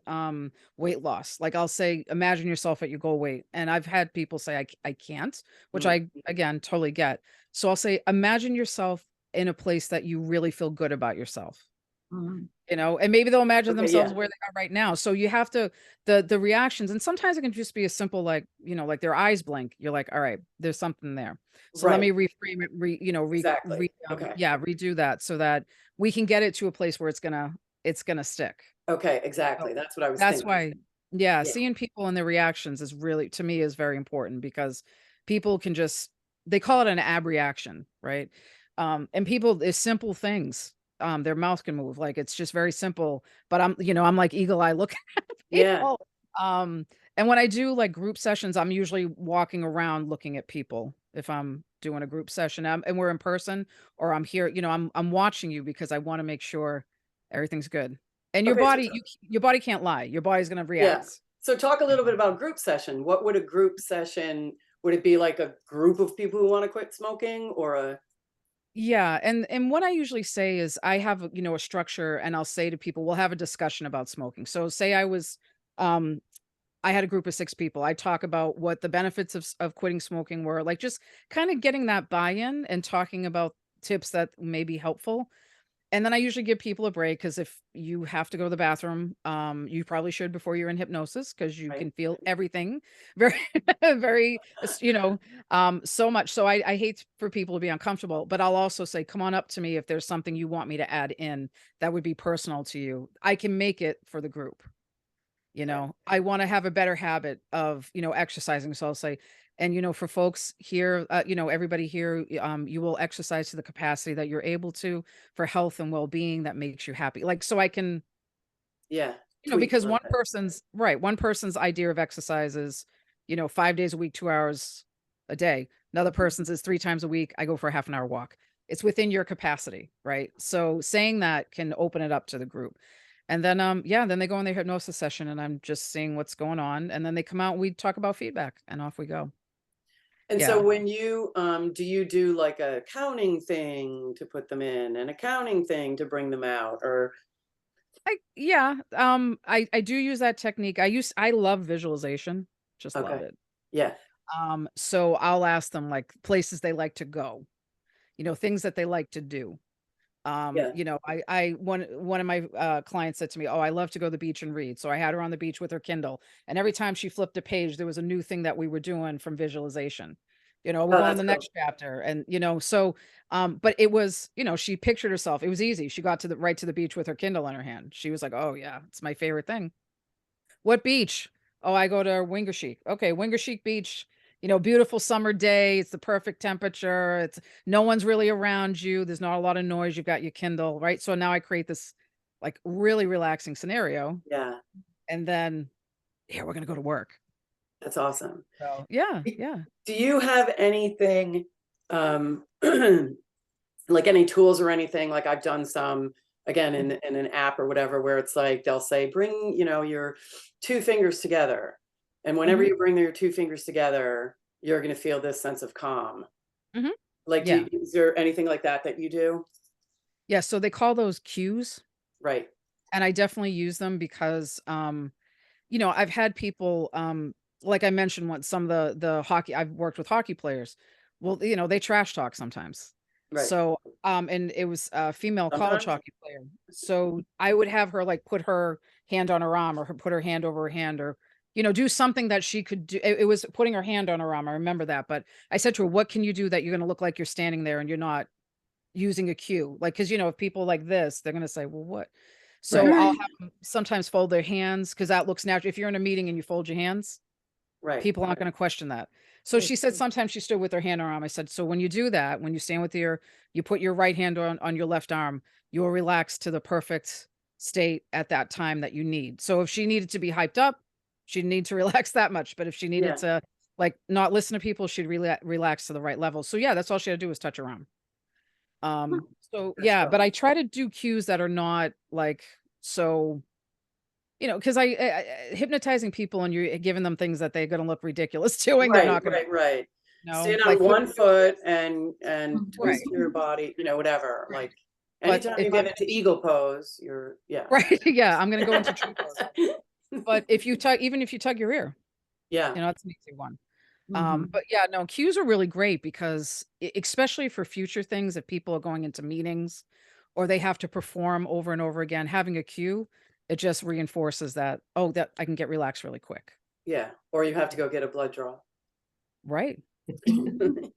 S4: weight loss. Like I'll say, imagine yourself at your goal weight. And I've had people say I can't, which
S1: Mm.
S4: I again totally get. So I'll say, imagine yourself in a place that you really feel good about yourself.
S3: Mhm.
S4: And maybe they'll imagine
S1: Okay,
S4: themselves
S1: yeah.
S4: where they are right now. So you have to the reactions, and sometimes it can just be a simple like, like their eyes blink. You're like, all right, there's something there. So let me
S1: Right.
S4: reframe it,
S1: Exactly. Okay.
S4: redo that so that we can get it to a place where it's gonna stick.
S1: Okay,
S4: So
S1: exactly. That's what I was
S4: that's
S1: thinking.
S4: why, yeah,
S1: Yeah.
S4: seeing people and their reactions is really, to me, is very important because people can just, they call it an ab reaction, right? And people, it's simple things. Their mouth can move. Like it's just very simple, but I'm like eagle eye looking at
S1: Yeah.
S4: people. Um, and when I do like group sessions, I'm usually walking around looking at people. If I'm doing a group session and we're in person or I'm here, I'm watching you because I want to make sure everything's good. And your
S1: Okay.
S4: body, your body can't lie. Your body's gonna
S1: Yeah.
S4: react.
S1: So talk a little bit about group session. What would a group session, would it be like a group of people who want to quit smoking, or a
S4: Yeah, and what I usually say is I have, a structure, and I'll say to people, we'll have a discussion about smoking. So say um I had a group of 6 people. I talk about what the benefits of quitting smoking were, like just kind of getting that buy-in and talking about tips that may be helpful. And then I usually give people a break because if you have to go to the bathroom, you probably should before you're in hypnosis because you
S1: right?
S4: can feel everything very, very, so much. So I hate for people to be uncomfortable, but I'll also say, come on up to me if there's something you want me to add in that would be personal to you. I can make it for the group. I want to have a better habit of, exercising. So I'll say, and, for folks here, everybody here, you will exercise to the capacity that you're able to for health and well-being that makes you happy. Like, so I can,
S1: Yeah. Tweak a
S4: because
S1: little bit.
S4: one person's idea of exercise is, 5 days a week, 2 hours a day. Another person's is 3 times a week. I go for a half an hour walk. It's within your capacity, right? So saying that can open it up to the group. And then, then they go in their hypnosis session and I'm just seeing what's going on. And then they come out and we talk about feedback and off we go.
S1: And
S4: Yeah.
S1: so when you do you do like a counting thing to put them in, an accounting thing to bring them out, or
S4: I do use that technique. I love visualization. Just love
S1: okay.
S4: it.
S1: Yeah.
S4: So I'll ask them like places they like to go, things that they like to do.
S1: Yeah.
S4: I one of my clients said to me, "Oh, I love to go to the beach and read." So I had her on the beach with her Kindle, and every time she flipped a page, there was a new thing that we were doing from visualization. We're
S1: Oh,
S4: going to
S1: that's
S4: the
S1: cool.
S4: next chapter, and so but it was, she pictured herself. It was easy. She got to the right to the beach with her Kindle in her hand. She was like, "Oh yeah, it's my favorite thing." What beach? Oh, I go to Wingershik. Okay, Wingershik Beach. Beautiful summer day. It's the perfect temperature. It's no one's really around you. There's not a lot of noise. You've got your Kindle, right? So now I create this like really relaxing scenario.
S1: Yeah.
S4: And then we're gonna go to work.
S1: That's awesome.
S4: So yeah,
S1: Do
S4: yeah.
S1: do you have anything, like any tools or anything? Like I've done some again in an app or whatever, where it's like they'll say, bring, your 2 fingers together. And whenever
S4: Mhm.
S1: you bring your 2 fingers together, you're going to feel this sense of calm.
S4: Mhm.
S1: Like,
S4: Yeah.
S1: is there anything like that you do?
S4: Yeah. So they call those cues.
S1: Right.
S4: And I definitely use them because I've had people, like I mentioned once, some of the hockey I've worked with hockey players. Well, they trash talk sometimes.
S1: Right.
S4: So, and it was a female college
S1: Sometimes.
S4: hockey player. So I would have her like put her hand on her arm or put her hand over her hand or, do something that she could do. It was putting her hand on her arm. I remember that. But I said to her, what can you do that you're going to look like you're standing there and you're not using a cue? Like, cause if people like this, they're going to say, well, what? So
S1: Right.
S4: I'll have them sometimes fold their hands because that looks natural. If you're in a meeting and you fold your hands,
S1: Right.
S4: people aren't going to question that. So she said sometimes she stood with her hand on her arm. I said, so when you do that, when you stand with you put your right hand on your left arm, you'll relax to the perfect state at that time that you need. So if she needed to be hyped up, she'd need to relax that much. But if she needed
S1: Yeah.
S4: to like not listen to people, she'd relax to the right level. So yeah, that's all she had to do was touch her arm. So
S1: That's
S4: yeah, but
S1: cool.
S4: I try to do cues that are not like so, because hypnotizing people and you're giving them things that they're gonna look ridiculous doing, they're
S1: Right,
S4: not gonna,
S1: right, right. Stand on
S4: like put
S1: one foot and
S4: right,
S1: twist your body, whatever.
S3: Right.
S1: Like
S4: but
S1: anytime
S4: if
S1: you
S4: I'm
S1: get into eagle pose, you're yeah.
S4: right, yeah, I'm gonna go into tree pose. But if you tug even if you tug your ear,
S1: Yeah.
S4: that's an easy one.
S3: Mhm.
S4: But yeah, no, cues are really great because especially for future things, if people are going into meetings or they have to perform over and over again, having a cue, it just reinforces that, oh, that I can get relaxed really quick.
S1: Yeah. Or you have to go get a blood draw.
S4: Right.
S1: you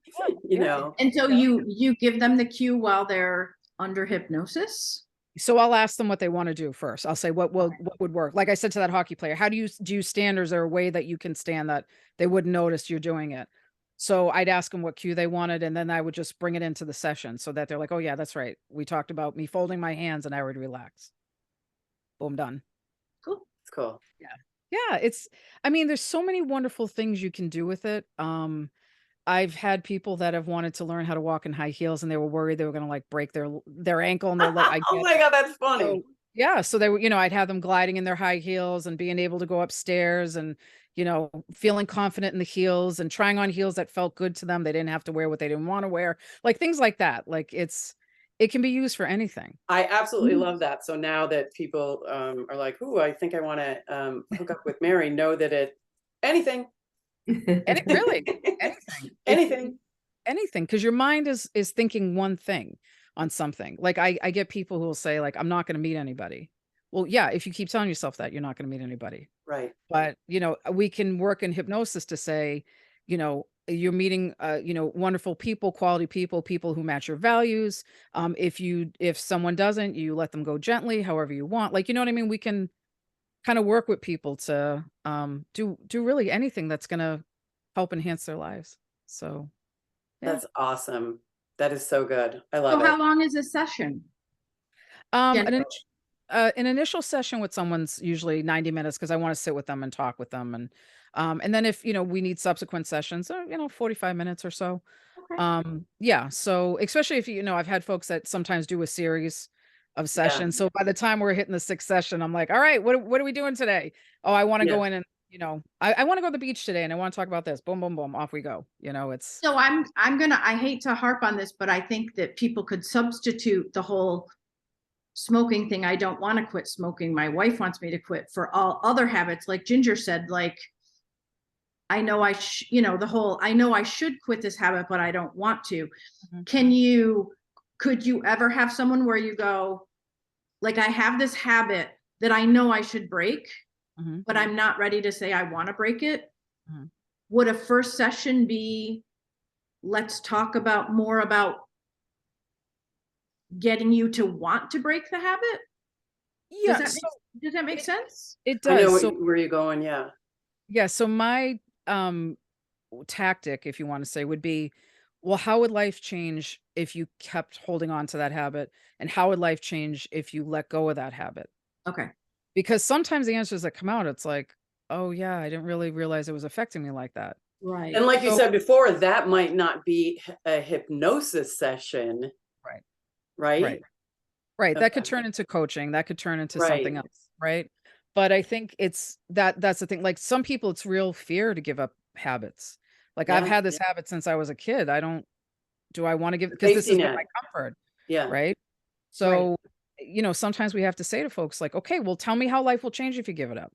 S4: Yeah.
S1: know.
S3: And so you give them the cue while they're under hypnosis?
S4: So I'll ask them what they want to do first. I'll say
S3: Okay.
S4: what would work. Like I said to that hockey player, how do you stand, or is there a way that you can stand that they wouldn't notice you're doing it? So I'd ask them what cue they wanted, and then I would just bring it into the session so that they're like, oh yeah, that's right. We talked about me folding my hands and I would relax. Boom, done.
S3: Cool.
S1: It's cool.
S4: Yeah. Yeah. I mean, there's so many wonderful things you can do with it. I've had people that have wanted to learn how to walk in high heels and they were worried they were going to like break their ankle and their leg. I
S1: Oh
S4: get
S1: my
S4: it.
S1: God, that's funny.
S4: So yeah, so they were, I'd have them gliding in their high heels and being able to go upstairs and, feeling confident in the heels and trying on heels that felt good to them. They didn't have to wear what they didn't want to wear, like things like that. Like it can be used for anything.
S1: I absolutely
S3: Mhm.
S1: love that. So now that people are like, "Ooh, I think I want to hook up with Mary," know that anything,
S4: And it really anything.
S1: anything.
S4: Anything, because your mind is thinking one thing on something. Like I get people who will say like, I'm not going to meet anybody. Well, yeah, if you keep telling yourself that, you're not going to meet anybody.
S1: Right.
S4: But, we can work in hypnosis to say, you're meeting, wonderful people, quality people who match your values. If someone doesn't, you let them go gently, however you want. Like, you know what I mean? kind of work with people to do really anything that's going to help enhance their lives. So yeah.
S1: That's awesome. That is so good. I
S3: So
S1: love
S3: how
S1: it.
S3: long is a session?
S4: An,
S3: Generally?
S4: an initial session with someone's usually 90 minutes because I want to sit with them and talk with them, and then if we need subsequent sessions, 45 minutes or so.
S3: Okay.
S4: Yeah, so especially if I've had folks that sometimes do a series of
S1: Yeah.
S4: sessions. So by the time we're hitting the sixth session, I'm like, all right, what are we doing today? Oh, I want to
S1: Yeah.
S4: go in and I want to go to the beach today and I want to talk about this. Boom, boom, boom, off we go. It's
S3: So I hate to harp on this, but I think that people could substitute the whole smoking thing. I don't want to quit smoking. My wife wants me to quit, for all other habits. Like Ginger said, like, I know I know I should quit this habit, but I don't want to.
S4: Mhm.
S3: Could you ever have someone where you go, like, I have this habit that I know I should break,
S4: Mhm.
S3: but I'm not ready to say I want to break it?
S4: Mhm.
S3: Would a first session be, let's talk about more about getting you to want to break the habit?
S4: Yeah,
S3: Does that make sense?
S4: it
S1: I know
S4: does. So
S1: where you're going. Yeah.
S4: yeah, so my tactic, if you want to say, would be, well, how would life change if you kept holding on to that habit? And how would life change if you let go of that habit?
S3: Okay.
S4: Because sometimes the answers that come out, it's like, oh yeah, I didn't really realize it was affecting me like that.
S3: Right.
S1: And like you
S4: So
S1: said before, that might not be a hypnosis session,
S4: right,
S1: right?
S4: right, right. That
S1: Okay.
S4: could turn into coaching. That could turn into
S1: Right.
S4: something else, right? But I think that's the thing. Like some people, it's real fear to give up habits. Like I've
S1: Yeah.
S4: had this habit since I was a kid. Do I want to give,
S1: The
S4: because this
S1: safety
S4: has been
S1: net.
S4: my comfort,
S1: Yeah.
S4: right?
S3: Right.
S4: So, sometimes we have to say to folks like, okay, well, tell me how life will change if you give it up,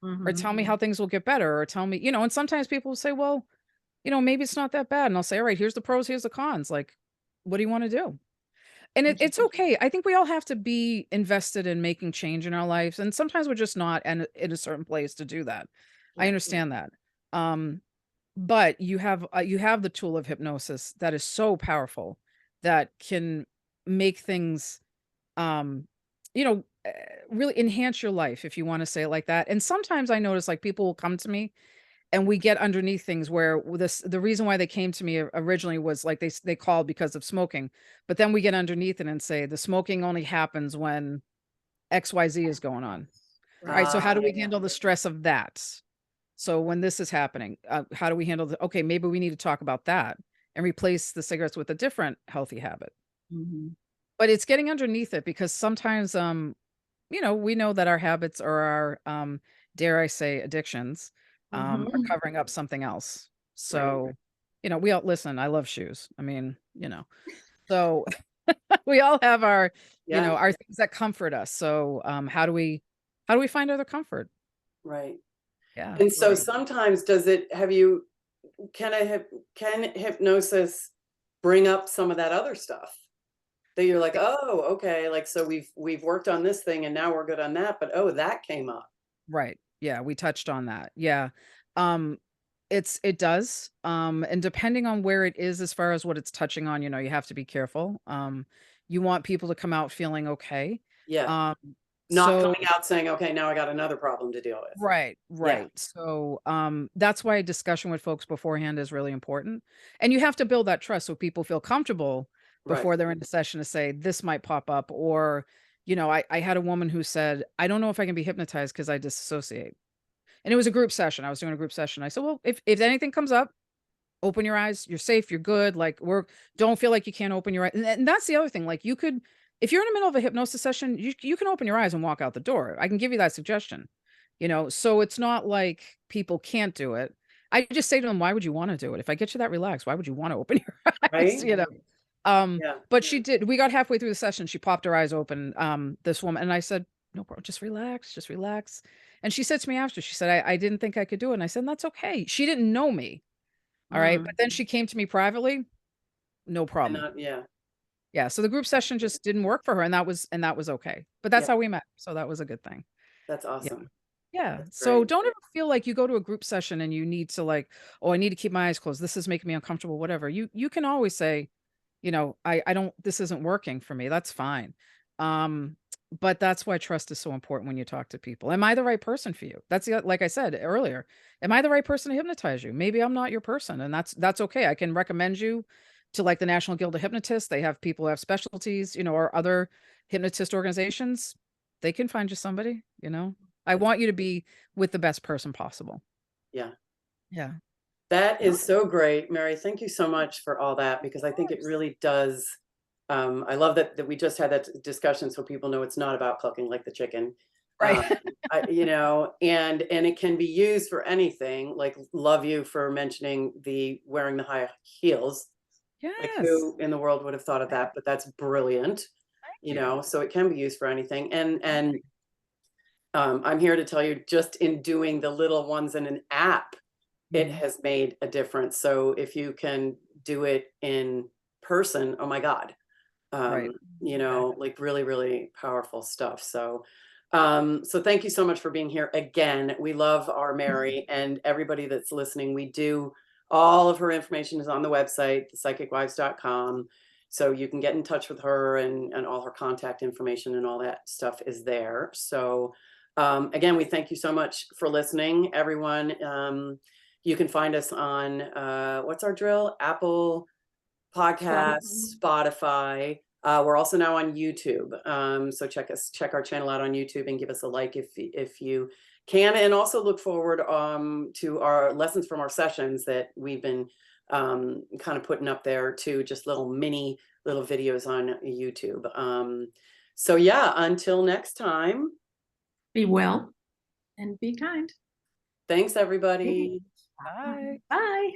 S4: or
S3: Mhm.
S4: tell me how things will get better, or tell me, and sometimes people will say, well, maybe it's not that bad. And I'll say, all right, here's the pros, here's the cons. Like, what do you want to do? And it's
S3: Interesting.
S4: okay. I think we all have to be invested in making change in our lives. And sometimes we're just not in a certain place to do that. I
S3: Yeah.
S4: understand that. Um, but you have the tool of hypnosis that is so powerful that can make things um really enhance your life, if you want to say it like that. And sometimes I notice like people will come to me and we get underneath things where the reason why they came to me originally was like they called because of smoking, but then we get underneath it and say the smoking only happens when XYZ is going on. All right, so how do
S1: Yeah,
S4: we handle the stress of that? So when this is happening, how do we handle okay, maybe we need to talk about that and replace the cigarettes with a different healthy habit.
S3: Mhm.
S4: But it's getting underneath it because sometimes we know that our habits or our dare I say addictions are
S3: Mhm.
S4: covering up something else.
S1: right.
S4: So, we all listen, I love shoes. I mean, so we all have our,
S1: Yeah,
S4: our things that comfort us. So, how do we find other comfort?
S1: right.
S4: Yeah.
S1: And so
S3: Right.
S1: sometimes can hypnosis bring up some of that other stuff that you're like, oh, okay, like so we've worked on this thing and now we're good on that, but oh, that came up.
S4: Right. Yeah, we touched on that. Yeah. Um it does. And depending on where it is as far as what it's touching on, you have to be careful. You want people to come out feeling okay.
S1: Yeah.
S4: Um
S1: Not
S4: so
S1: coming out saying, okay, now I got another problem to deal with.
S4: right,
S1: Yeah,
S4: right. So that's why discussion with folks beforehand is really important. And you have to build that trust so people feel comfortable
S1: right.
S4: before they're in the session to say this might pop up, or I had a woman who said, I don't know if I can be hypnotized because I disassociate. And it was a group session. I was doing a group session. I said, "Well, if anything comes up, open your eyes. You're safe. You're good. Like don't feel like you can't open your eyes." And that's the other thing. Like you could, if you're in the middle of a hypnosis session, you can open your eyes and walk out the door. I can give you that suggestion. So it's not like people can't do it. I just say to them, why would you want to do it? If I get you that relaxed, why would you want to open your eyes?
S1: Right? Yeah.
S4: But she did. We got halfway through the session. She popped her eyes open. This woman, and I said, "No problem. Just relax. Just relax." And she said to me after, she said, I didn't think I could do it. And I said, that's okay. She didn't know me. All right.
S3: Mm.
S4: But then she came to me privately. No
S1: And
S4: problem.
S1: not, yeah.
S4: Yeah. So the group session just didn't work for her. And that was okay. But that's
S1: Yeah.
S4: how we met. So that was a good thing.
S1: That's
S4: Yeah.
S1: awesome.
S4: Yeah.
S1: That's
S4: So
S1: great.
S4: don't ever feel like you go to a group session and you need to like, oh, I need to keep my eyes closed. This is making me uncomfortable, whatever. You can always say, I don't, this isn't working for me. That's fine. Um, but that's why trust is so important when you talk to people. Am I the right person for you? That's like I said earlier. Am I the right person to hypnotize you? Maybe I'm not your person, and that's okay. I can recommend you to like the National Guild of Hypnotists. They have people who have specialties, or other hypnotist organizations. They can find you somebody, I want you to be with the best person possible.
S1: Yeah.
S4: Yeah.
S1: That is so great, Mary. Thank you so much for all that, because I think it really does. I love that we just had that discussion, so people know it's not about clucking like the chicken.
S4: Right.
S1: And it can be used for anything. Like, love you for mentioning the wearing the high heels. Like,
S4: Yes.
S1: who in the world would have thought of that? But that's brilliant. So it can be used for anything. And I'm here to tell you, just in doing the little ones in an app, it has made a difference. So if you can do it in person, oh my God,
S4: Right.
S1: like really, really powerful stuff. So thank you so much for being here again. We love our Mary, and everybody that's listening. All of her information is on the website, thepsychicwives.com. So you can get in touch with her, and all her contact information and all that stuff is there. So again, we thank you so much for listening, everyone. You can find us on what's our drill? Apple Podcasts, Spotify. We're also now on YouTube. So check our channel out on YouTube and give us a like if you can. And also look forward to our lessons from our sessions that we've been kind of putting up there too, just little videos on YouTube. So yeah, until next time.
S2: Be well.
S3: And be kind.
S1: Thanks, everybody.
S4: Bye.
S2: Bye.